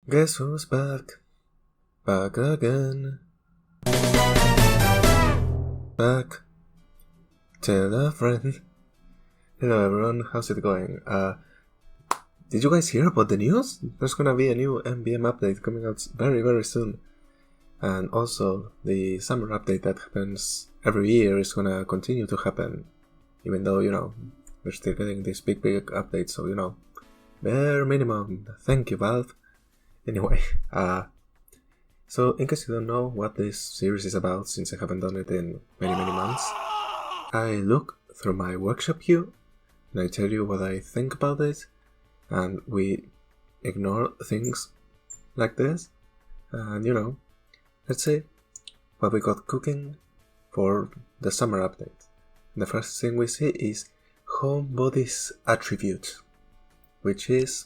Guess who's back? Back again. Back. Tell a friend. Hello everyone, how's it going? Did you guys hear about the news? There's gonna be a new MBM update coming out very soon. And also, the summer update that happens every year is gonna continue to happen. Even though, we're still getting these big updates, so, bare minimum. Thank you, Valve. Anyway, so in case you don't know what this series is about, since I haven't done it in many months, I look through my workshop queue, and I tell you what I think about it, and we ignore things like this, and let's see what we got cooking for the summer update. The first thing we see is Homebody's attribute, which is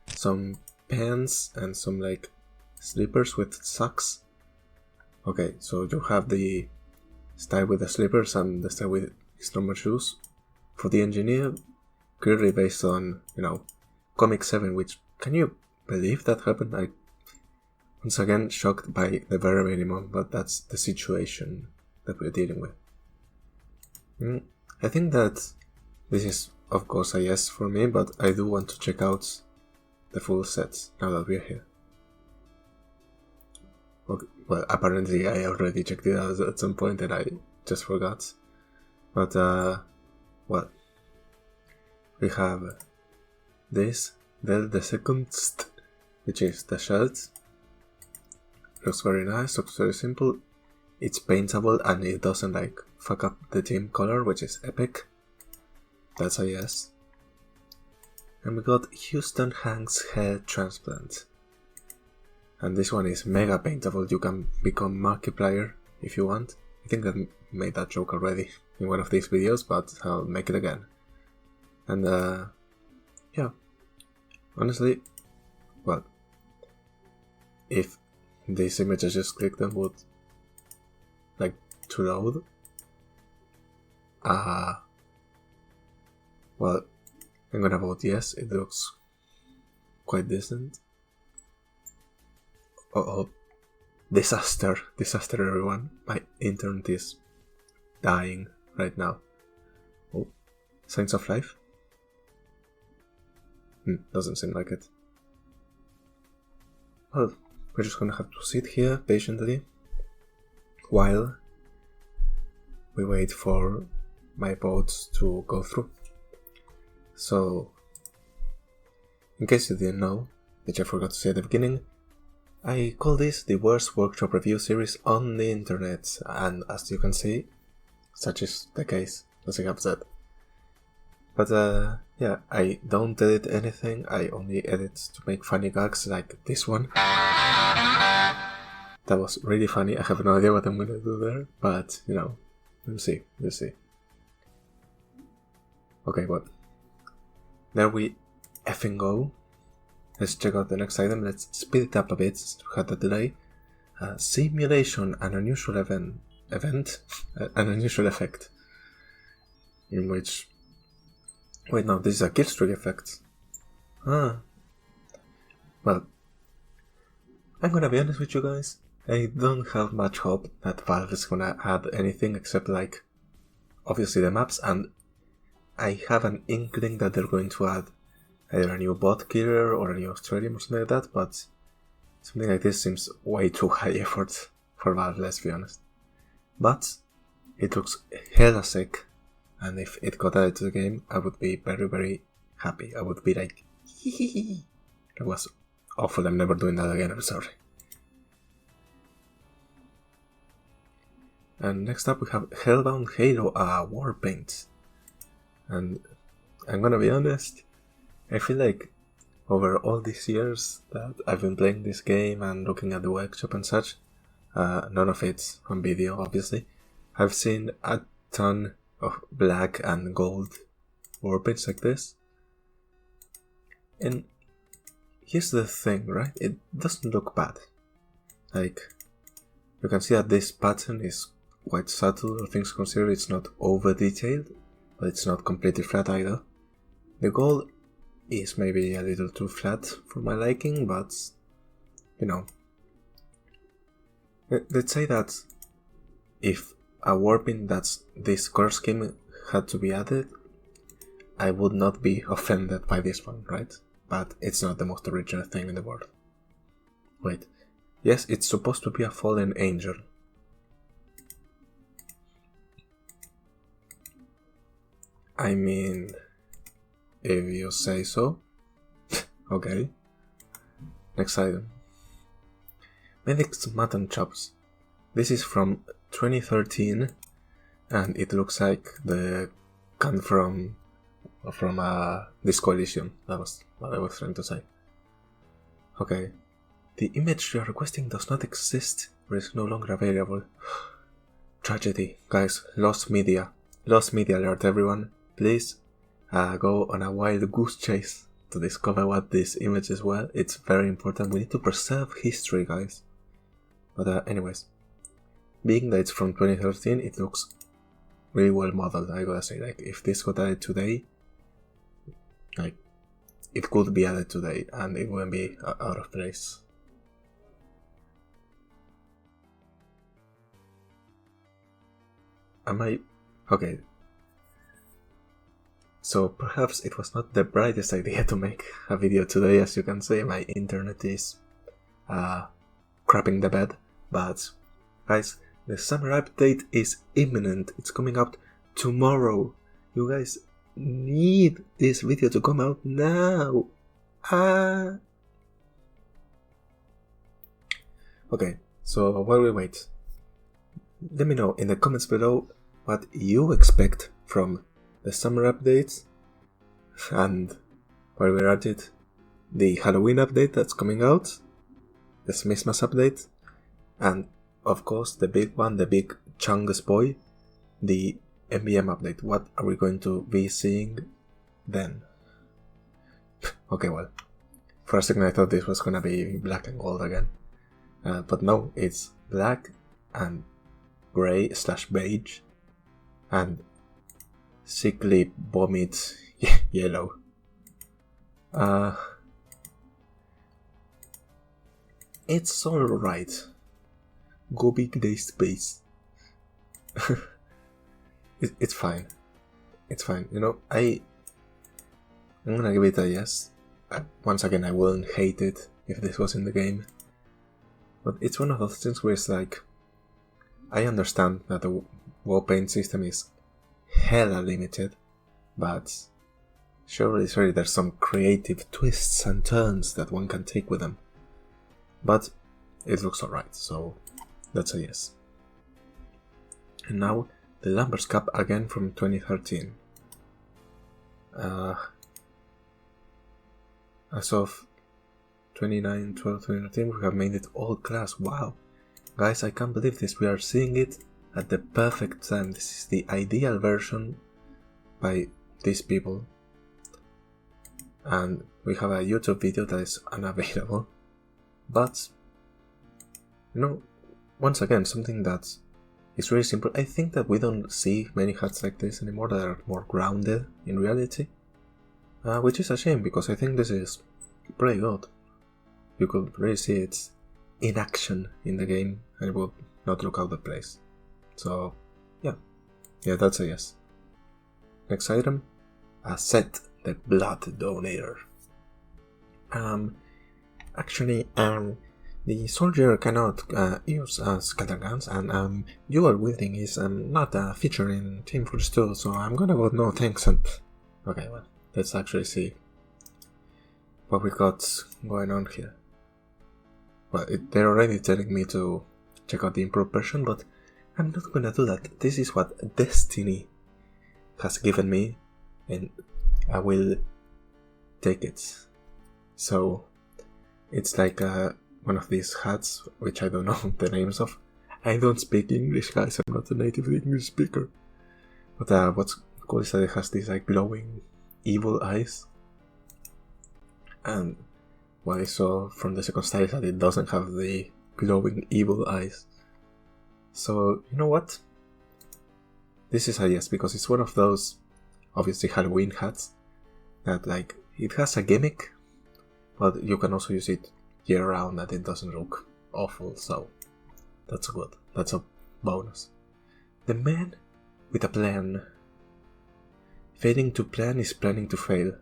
some pants and some slippers with socks. Okay, so you have the style with the slippers and the style with his normal shoes. For the engineer, clearly based on, Comic 7, which, can you believe that happened? I, once again, shocked by the bare minimum, but that's the situation that we're dealing with. I think that this is, of course, a yes for me, but I do want to check out the full sets now that we're here. Okay, well, apparently I already checked it out at some point and I just forgot. But, well, we have this, the second, which is the shirt. Looks very nice, looks very simple. It's paintable and it doesn't fuck up the team color, which is epic. That's a yes. And we got Houston Hanks hair transplant. And this one is mega paintable. You can become Markiplier if you want. I think I made that joke already in one of these videos, but I'll make it again. And yeah, honestly, well, if these images just click them would to load, well, I'm gonna vote yes. It looks quite decent. Oh, disaster everyone. My internet is dying right now. Oh, signs of life? Doesn't seem like it. Well, we're just gonna have to sit here patiently while we wait for my votes to go through. So, in case you didn't know, which I forgot to say at the beginning, I call this the worst workshop review series on the internet, and as you can see, such is the case, as I have said. But yeah, I don't edit anything, I only edit to make funny gags like this one. That was really funny, I have no idea what I'm gonna do there, but, we'll see. Okay, well, there we effing go. Let's check out the next item. Let's speed it up a bit to have the delay. Simulation, an unusual an unusual effect. In which... Wait, no, this is a killstreak effect. Well, I'm gonna be honest with you guys. I don't have much hope that Valve is gonna add anything except obviously the maps, and I have an inkling that they're going to add either a new bot killer or a new Australian or something like that, but something like this seems way too high effort for Valve, let's be honest. But it looks hella sick, and if it got added to the game, I would be very happy. I would be like, hehehe. That was awful, I'm never doing that again, I'm sorry. And next up we have Hellbound Halo, Warpaint. And I'm gonna be honest, I feel like over all these years that I've been playing this game and looking at the workshop and such, none of it's on video obviously, I've seen a ton of black and gold warpaints like this. And here's the thing, right? It doesn't look bad. You can see that this pattern is quite subtle, all things considered. It's not over detailed, but it's not completely flat either. The gold is maybe a little too flat for my liking, but you know, let's say that if a warping that's this color scheme had to be added, I would not be offended by this one, right? But it's not the most original thing in the world. Wait, yes, it's supposed to be a fallen angel. I mean, if you say so. Okay. Next item. Medic's Mutton Chops. This is from 2013, and it looks like the gun from this coalition. That was what I was trying to say. Okay. The image you are requesting does not exist or is no longer available. Tragedy. Guys, lost media. Lost media alert, everyone. Please go on a wild goose chase to discover what these images were. It's very important. We need to preserve history, guys. But anyways, being that it's from 2013, it looks really well modeled, I gotta say. Like, if this got added today, like, it could be added today and it wouldn't be out of place. Am I... Okay. So perhaps it was not the brightest idea to make a video today. As you can see, my internet is crapping the bed. But guys, the summer update is imminent. It's coming out tomorrow. You guys need this video to come out now. Okay, so while we wait, let me know in the comments below what you expect from the summer updates, and while we're at it, the Halloween update that's coming out, the Christmas update, and of course the big one, the big chungus boy, the MBM update. What are we going to be seeing then? Okay, well, for a second I thought this was gonna be black and gold again, but no, it's black and grey / beige and sickly vomit yellow. It's alright. Go big day space. It's fine. It's fine. You know, I'm gonna give it a yes. Once again, I wouldn't hate it if this was in the game. But it's one of those things where it's like, I understand that the wall paint system is hella limited, but surely there's some creative twists and turns that one can take with them. But it looks alright, so that's a yes. And now the Lambert's Cup again from 2013. As of 29/12/2013, we have made it all class. Wow, guys, I can't believe this. We are seeing it at the perfect time. This is the ideal version by these people, and we have a YouTube video that is unavailable. But you know, once again, something that is really simple. I think that we don't see many hats like this anymore that are more grounded in reality, which is a shame, because I think this is pretty good. You could really see it in action in the game and it would not look out of place. So yeah, that's a yes. Next item, Set the Blood Donator. Actually, the soldier cannot use scatterguns, and dual wielding is not a feature in Team Fortress 2, so I'm gonna go no thanks. And okay, well, let's actually see what we got going on here. Well, they're already telling me to check out the improved version, but I'm not gonna do that. This is what Destiny has given me, and I will take it. So it's like one of these hats, which I don't know the names of. I don't speak English, guys. I'm not a native English speaker. But what's cool is that it has these like glowing evil eyes. And what I saw from the second style is that it doesn't have the glowing evil eyes. So, you know what? This is a yes, because it's one of those, obviously, Halloween hats that, like, it has a gimmick, but you can also use it year round and it doesn't look awful, so that's good. That's a bonus. The man with a plan. Failing to plan is planning to fail.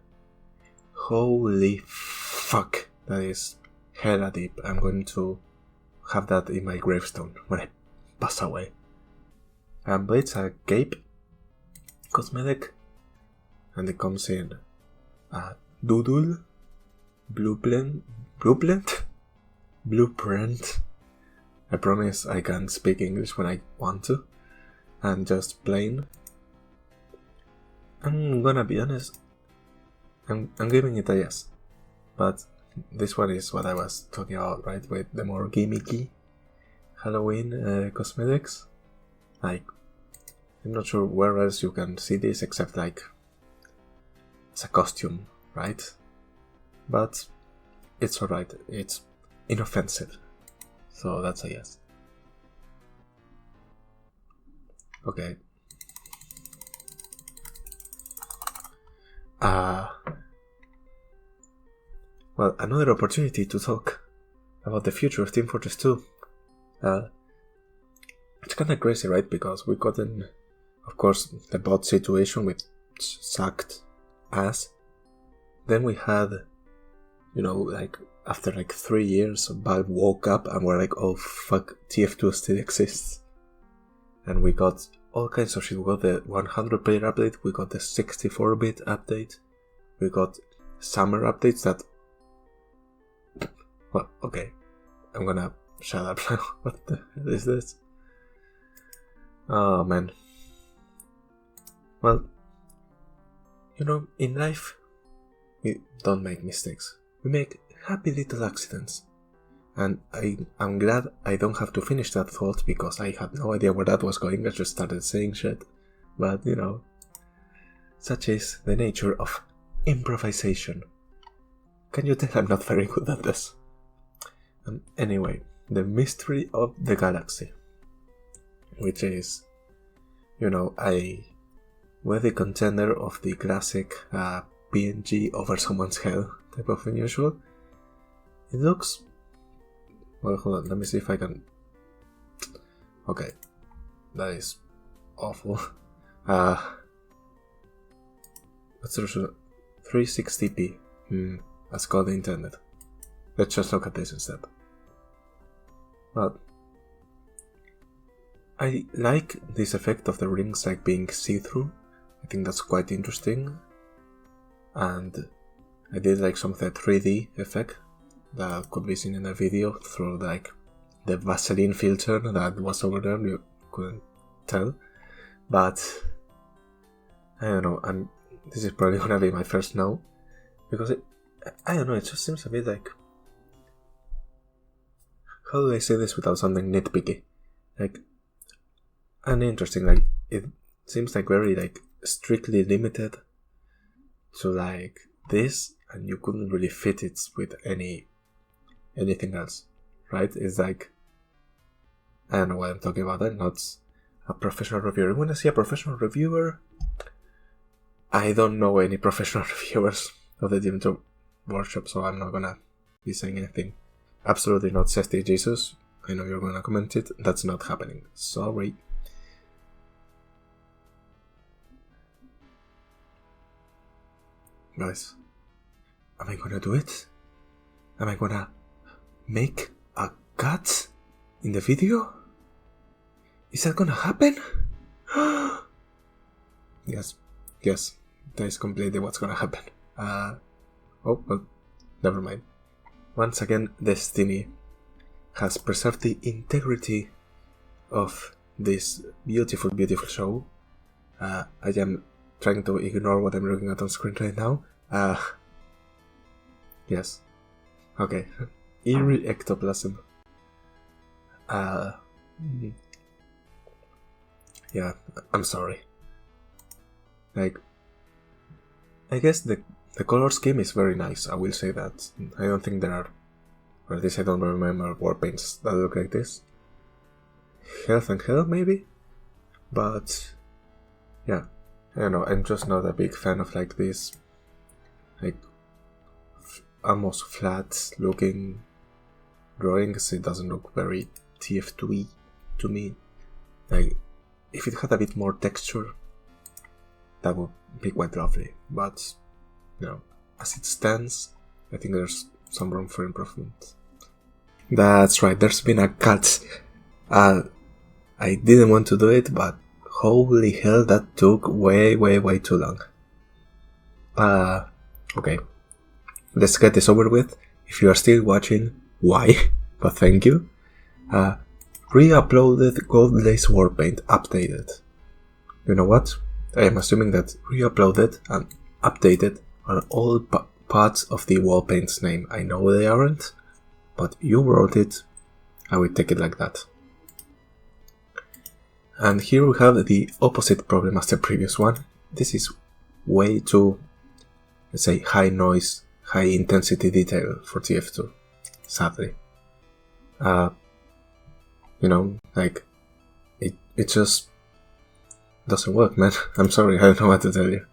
Holy fuck, that is hella deep. I'm going to have that in my gravestone when I pass away. But it's a cape cosmetic, and it comes in a doodle, blueprint. I promise I can speak English when I want to, and just plain. I'm gonna be honest, I'm giving it a yes, but this one is what I was talking about, right, with the more gimmicky Halloween cosmetics. Like, I'm not sure where else you can see this except like it's a costume, right? But it's alright, it's inoffensive, so that's a yes. Okay. Well, another opportunity to talk about the future of Team Fortress 2. It's kinda crazy, right? Because we got in, of course, the bot situation which sucked ass. Then we had, you know, like, after like 3 years, Valve woke up and we're like, oh fuck, TF2 still exists. And we got all kinds of shit. We got the 100 player update, we got the 64-bit update, we got summer updates that... Well, okay, I'm gonna shut up now. What the hell is this? Oh man. Well, you know, in life, we don't make mistakes. We make happy little accidents. And I'm glad I don't have to finish that thought because I had no idea where that was going. I just started saying shit. But, you know, such is the nature of improvisation. Can you tell I'm not very good at this? Anyway, the mystery of the galaxy. Which is, you know, a worthy contender of the classic PNG over someone's head type of unusual. It looks... Well, hold on, let me see if I can... Okay, that is awful. What's the resolution? 360p. That's called the internet. Let's just look at this instead. Well, I like this effect of the rings like being see-through. I think that's quite interesting. And I did like some of the 3D effect that could be seen in a video through like the Vaseline filter that was over there. You couldn't tell. But I don't know, and this is probably gonna be my first no. Because I don't know, it just seems a bit like... How do I say this without sounding nitpicky? Like, uninteresting, like, it seems like very, like, strictly limited to, like, this, and you couldn't really fit it with anything else, right? It's like, I don't know what I'm talking about, I'm not a professional reviewer. When I see a professional reviewer, I don't know any professional reviewers of the TF2 Workshop, so I'm not gonna be saying anything. Absolutely not Sesty Jesus. I know you're gonna comment it. That's not happening. Sorry. Guys, am I gonna do it? Am I gonna make a cut in the video? Is that gonna happen? Yes, that is completely what's gonna happen. Oh, well, never mind. Once again, Destiny has preserved the integrity of this beautiful, beautiful show. I am trying to ignore what I'm looking at on screen right now. Yes. Okay. Eerie ectoplasm. Yeah, I'm sorry. Like, I guess the color scheme is very nice, I will say that. I don't think there are, or at least I don't remember war paints that look like this. Health and Hell, maybe? But, yeah, I don't know, I'm just not a big fan of like this, like, almost flat looking drawings. It doesn't look very TF2y to me. Like, if it had a bit more texture, that would be quite lovely. But, you know, as it stands, I think there's some room for improvement. That's right, there's been a cut. I didn't want to do it, but holy hell, that took way too long. Okay. Let's get this over with. If you are still watching, why? But thank you. Re-uploaded Gold Lace Warpaint updated. You know what? I am assuming that re-uploaded and updated are all parts of the Warpaint's name. I know they aren't, but you wrote it. I will take it like that. And here we have the opposite problem as the previous one. This is way too, let's say, high noise, high intensity detail for TF2, sadly. You know, like, it just doesn't work, man. I'm sorry, I don't know what to tell you.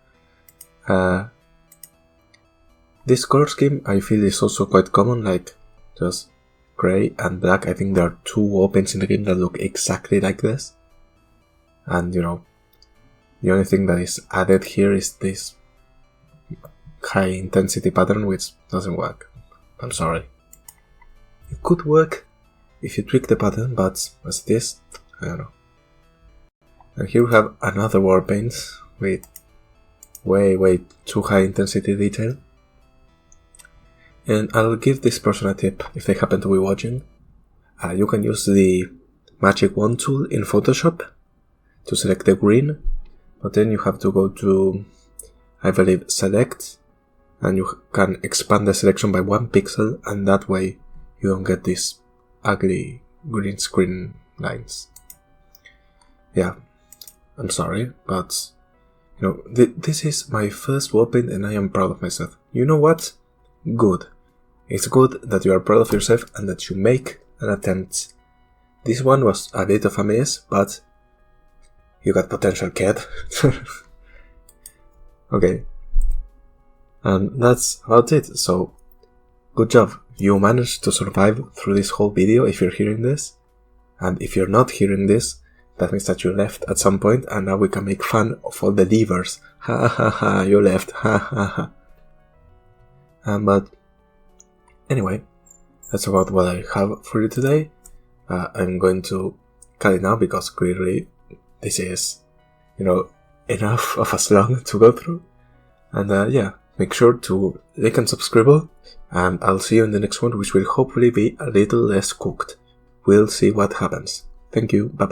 This color scheme, I feel, is also quite common, like, just grey and black. I think there are 2 Warpaints in the game that look exactly like this. And, you know, the only thing that is added here is this high intensity pattern, which doesn't work. I'm sorry. It could work if you tweak the pattern, but as it is, I don't know. And here we have another Warpaint with way too high intensity detail. And I'll give this person a tip if they happen to be watching. You can use the magic wand tool in Photoshop to select the green, but then you have to go to, I believe, select, and you can expand the selection by 1 pixel, and that way you don't get these ugly green screen lines. Yeah, I'm sorry, but you know, this is my first Warpaint and I am proud of myself. You know what? Good. It's good that you are proud of yourself and that you make an attempt. This one was a bit of a mess, but you got potential, cat. Okay. And that's about it. So, good job. You managed to survive through this whole video if you're hearing this. And if you're not hearing this, that means that you left at some point and now we can make fun of all the leavers. Ha ha ha, you left. Ha ha ha. But anyway, that's about what I have for you today. I'm going to cut it now because clearly this is, you know, enough of a slog to go through. And yeah, make sure to like and subscribe, and I'll see you in the next one, which will hopefully be a little less cooked. We'll see what happens. Thank you, bye bye.